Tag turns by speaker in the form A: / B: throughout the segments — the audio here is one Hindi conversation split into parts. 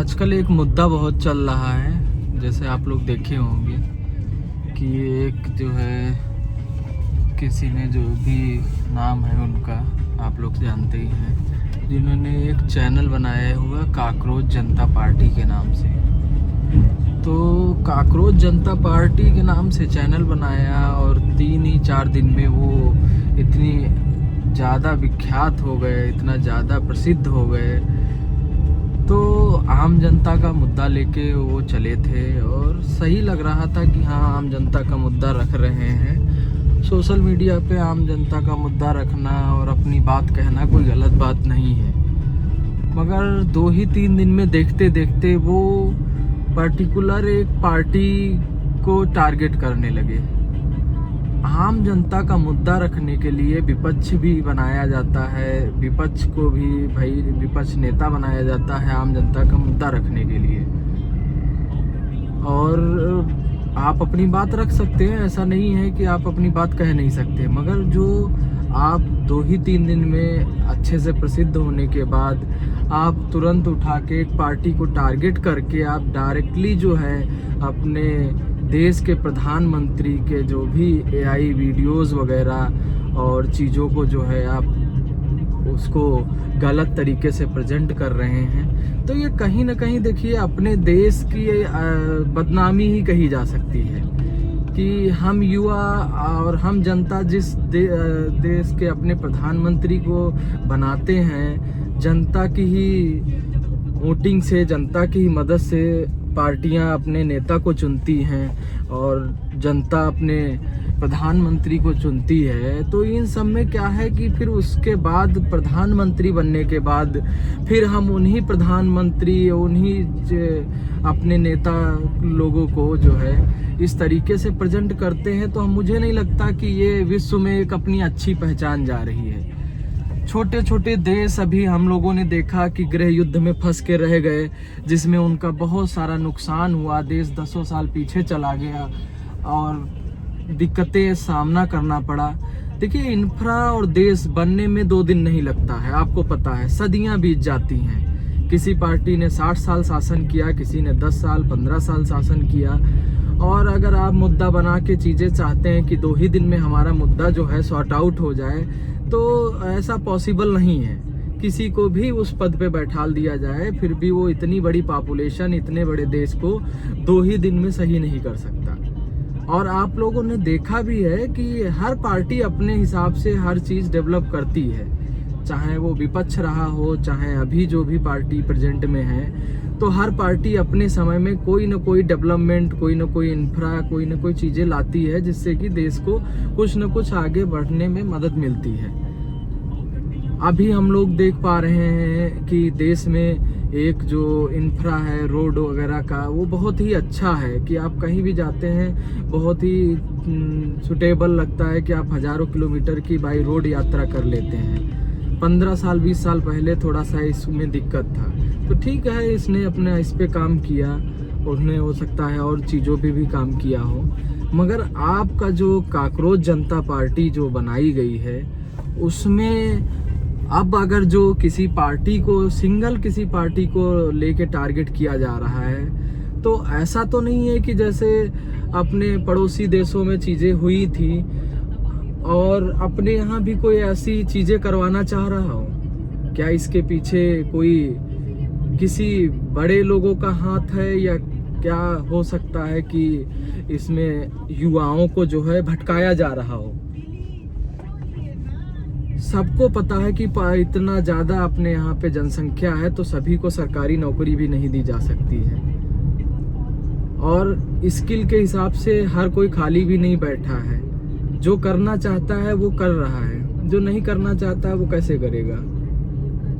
A: आजकल एक मुद्दा बहुत चल रहा है, जैसे आप लोग देखे होंगे कि एक जो है किसी ने जो भी नाम है उनका आप लोग जानते ही हैं, जिन्होंने एक चैनल बनाया हुआ काकरोच जनता पार्टी के नाम से। तो काकरोच जनता पार्टी के नाम से चैनल बनाया और 3-4 दिन में वो इतनी ज़्यादा विख्यात हो गए, इतना ज़्यादा प्रसिद्ध हो गए। तो आम जनता का मुद्दा लेके वो चले थे और सही लग रहा था कि हाँ, आम जनता का मुद्दा रख रहे हैं। सोशल मीडिया पे आम जनता का मुद्दा रखना और अपनी बात कहना कोई गलत बात नहीं है, मगर 2 ही 3 दिन में देखते देखते वो पर्टिकुलर एक पार्टी को टारगेट करने लगे। आम जनता का मुद्दा रखने के लिए विपक्ष भी बनाया जाता है, विपक्ष को भी भाई विपक्ष नेता बनाया जाता है आम जनता का मुद्दा रखने के लिए। और आप अपनी बात रख सकते हैं, ऐसा नहीं है कि आप अपनी बात कह नहीं सकते, मगर जो आप 2 ही 3 दिन में अच्छे से प्रसिद्ध होने के बाद आप तुरंत उठा के एक पार्टी को टारगेट करके आप डायरेक्टली जो है अपने देश के प्रधानमंत्री के जो भी एआई वीडियोस वगैरह और चीज़ों को जो है आप उसको गलत तरीके से प्रेजेंट कर रहे हैं, तो ये कहीं ना कहीं देखिए अपने देश की बदनामी ही कही जा सकती है कि हम युवा और हम जनता जिस देश के अपने प्रधानमंत्री को बनाते हैं, जनता की ही वोटिंग से, जनता की ही मदद से पार्टियां अपने नेता को चुनती हैं और जनता अपने प्रधानमंत्री को चुनती है। तो इन सब में क्या है कि फिर उसके बाद प्रधानमंत्री बनने के बाद फिर हम उन्हीं प्रधानमंत्री, उन्हीं अपने नेता लोगों को जो है इस तरीके से प्रेजेंट करते हैं। तो मुझे नहीं लगता कि ये विश्व में एक अपनी अच्छी पहचान जा रही है। छोटे छोटे देश अभी हम लोगों ने देखा कि गृह युद्ध में फंस के रह गए, जिसमें उनका बहुत सारा नुकसान हुआ, देश 10 साल पीछे चला गया और दिक्कतें सामना करना पड़ा। देखिए, इंफ्रा और देश बनने में 2 दिन नहीं लगता है, आपको पता है, सदियां बीत जाती हैं। किसी पार्टी ने 60 साल शासन किया, किसी ने 10 साल 15 साल शासन किया। और अगर आप मुद्दा बना के चीज़ें चाहते हैं कि 2 ही दिन में हमारा मुद्दा जो है सॉर्ट आउट हो जाए, तो ऐसा पॉसिबल नहीं है। किसी को भी उस पद पे बैठाल दिया जाए, फिर भी वो इतनी बड़ी पॉपुलेशन, इतने बड़े देश को 2 ही दिन में सही नहीं कर सकता। और आप लोगों ने देखा भी है कि हर पार्टी अपने हिसाब से हर चीज़ डेवलप करती है, चाहे वो विपक्ष रहा हो, चाहे अभी जो भी पार्टी प्रेजेंट में है। तो हर पार्टी अपने समय में कोई ना कोई डेवलपमेंट, कोई ना कोई इंफ्रा, कोई ना कोई चीज़ें लाती है, जिससे कि देश को कुछ ना कुछ आगे बढ़ने में मदद मिलती है। अभी हम लोग देख पा रहे हैं कि देश में एक जो इंफ्रा है रोड वगैरह का, वो बहुत ही अच्छा है कि आप कहीं भी जाते हैं बहुत ही सुटेबल लगता है कि आप हज़ारों किलोमीटर की बाई रोड यात्रा कर लेते हैं। 15 साल 20 साल पहले थोड़ा सा इसमें दिक्कत था, तो ठीक है, इसने अपना इस पे काम किया, उसने हो सकता है और चीज़ों पे भी काम किया हो। मगर आपका जो काकरोच जनता पार्टी जो बनाई गई है, उसमें अब अगर जो किसी पार्टी को, सिंगल किसी पार्टी को लेके टारगेट किया जा रहा है, तो ऐसा तो नहीं है कि जैसे अपने पड़ोसी देशों में चीज़ें हुई थी और अपने यहाँ भी कोई ऐसी चीज़ें करवाना चाह रहा हो। क्या इसके पीछे कोई किसी बड़े लोगों का हाथ है, या क्या हो सकता है कि इसमें युवाओं को जो है भटकाया जा रहा हो। सबको पता है कि इतना ज़्यादा अपने यहाँ पे जनसंख्या है, तो सभी को सरकारी नौकरी भी नहीं दी जा सकती है, और स्किल के हिसाब से हर कोई खाली भी नहीं बैठा है। जो करना चाहता है वो कर रहा है, जो नहीं करना चाहता है वो कैसे करेगा।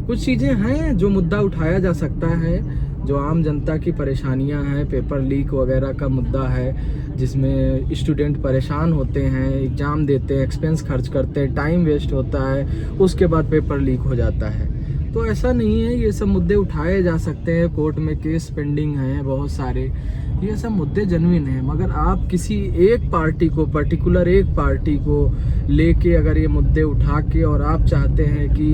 A: कुछ चीज़ें हैं जो मुद्दा उठाया जा सकता है, जो आम जनता की परेशानियां हैं, पेपर लीक वगैरह का मुद्दा है, जिसमें स्टूडेंट परेशान होते हैं, एग्ज़ाम देते हैं, एक्सपेंस खर्च करते हैं, टाइम वेस्ट होता है, उसके बाद पेपर लीक हो जाता है। तो ऐसा नहीं है, ये सब मुद्दे उठाए जा सकते हैं, कोर्ट में केस पेंडिंग हैं बहुत सारे, ये सब मुद्दे जेन्युइन हैं। मगर आप किसी एक पार्टी को, पर्टिकुलर एक पार्टी को लेके अगर ये मुद्दे उठा के और आप चाहते हैं कि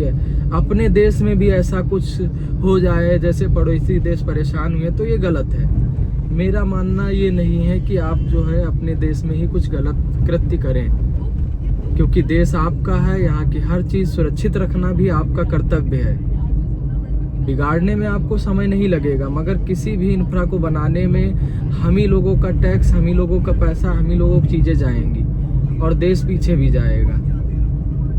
A: अपने देश में भी ऐसा कुछ हो जाए जैसे पड़ोसी देश परेशान हुए, तो ये गलत है। मेरा मानना ये नहीं है कि आप जो है अपने देश में ही कुछ गलत कृत्य करें, क्योंकि देश आपका है, यहाँ की हर चीज़ सुरक्षित रखना भी आपका कर्तव्य है। बिगाड़ने में आपको समय नहीं लगेगा, मगर किसी भी इंफ्रा को बनाने में हम ही लोगों का टैक्स, हम ही लोगों का पैसा, हम ही लोगों की चीज़ें जाएंगी और देश पीछे भी जाएगा।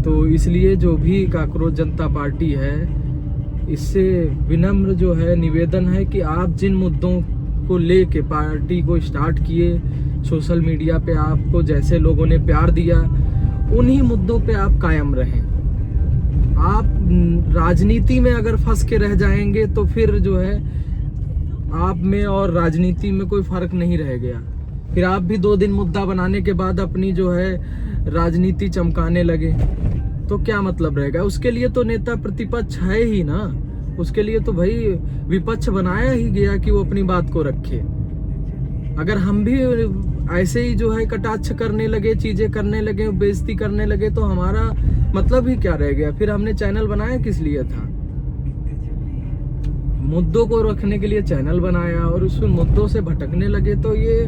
A: तो इसलिए जो भी काकरोच जनता पार्टी है, इससे विनम्र जो है निवेदन है कि आप जिन मुद्दों को लेके पार्टी को स्टार्ट किए, सोशल मीडिया पे आपको जैसे लोगों ने प्यार दिया, उन्हीं मुद्दों पे आप कायम रहें। आप राजनीति में अगर फंस के रह जाएंगे तो फिर जो है आप में और राजनीति में कोई फर्क नहीं रह गया। फिर आप भी 2 दिन मुद्दा बनाने के बाद अपनी जो है राजनीति चमकाने लगे तो क्या मतलब रहेगा। उसके लिए तो नेता प्रतिपक्ष है ही ना, उसके लिए तो भाई विपक्ष बनाया ही गया कि वो अपनी बात को रखे। अगर हम भी ऐसे ही जो है कटाक्ष करने लगे, चीजें करने लगे, बेइज्जती करने लगे, तो हमारा मतलब ही क्या रह गया। फिर हमने चैनल बनाया किस लिए था? मुद्दों को रखने के लिए चैनल बनाया, और उस मुद्दों से भटकने लगे तो ये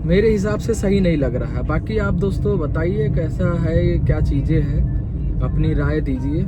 A: मेरे हिसाब से सही नहीं लग रहा है। बाकी आप दोस्तों बताइए कैसा है, ये क्या चीजें हैं, अपनी राय दीजिए।